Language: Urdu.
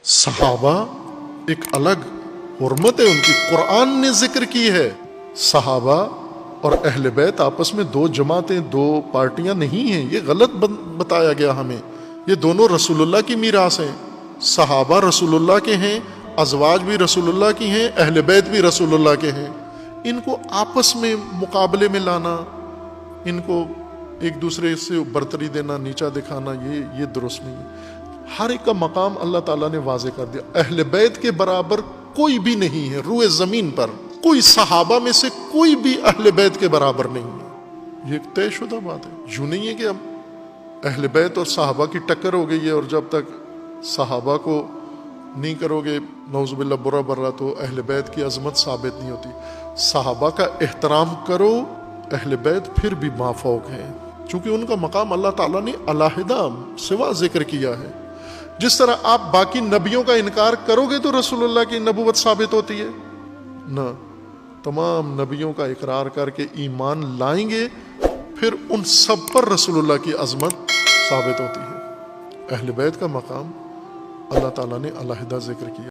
صحابہ ایک الگ حرمت ہے ان کی، قرآن نے ذکر کی ہے۔ صحابہ اور اہل بیت آپس میں دو جماعتیں، دو پارٹیاں نہیں ہیں، یہ غلط بتایا گیا ہمیں۔ یہ دونوں رسول اللہ کی میراث ہیں۔ صحابہ رسول اللہ کے ہیں، ازواج بھی رسول اللہ کی ہیں، اہل بیت بھی رسول اللہ کے ہیں۔ ان کو آپس میں مقابلے میں لانا، ان کو ایک دوسرے سے برتری دینا، نیچا دکھانا، یہ درست نہیں ہے۔ ہر ایک کا مقام اللہ تعالیٰ نے واضح کر دیا۔ اہل بیت کے برابر کوئی بھی نہیں ہے روئے زمین پر، کوئی صحابہ میں سے کوئی بھی اہل بیت کے برابر نہیں ہے۔ یہ ایک طے شدہ بات ہے۔ یوں نہیں ہے کہ اب اہل بیت اور صحابہ کی ٹکر ہو گئی ہے اور جب تک صحابہ کو نہیں کرو گے نعوذ باللہ برا برا تو اہل بیت کی عظمت ثابت نہیں ہوتی۔ صحابہ کا احترام کرو، اہل بیت پھر بھی مافوق ہیں، چونکہ ان کا مقام اللہ تعالیٰ نے علیحدہ سوا ذکر کیا ہے۔ جس طرح آپ باقی نبیوں کا انکار کرو گے تو رسول اللہ کی نبوت ثابت ہوتی ہے نہ، تمام نبیوں کا اقرار کر کے ایمان لائیں گے پھر ان سب پر رسول اللہ کی عظمت ثابت ہوتی ہے۔ اہل بیت کا مقام اللہ تعالیٰ نے علیحدہ ذکر کیا۔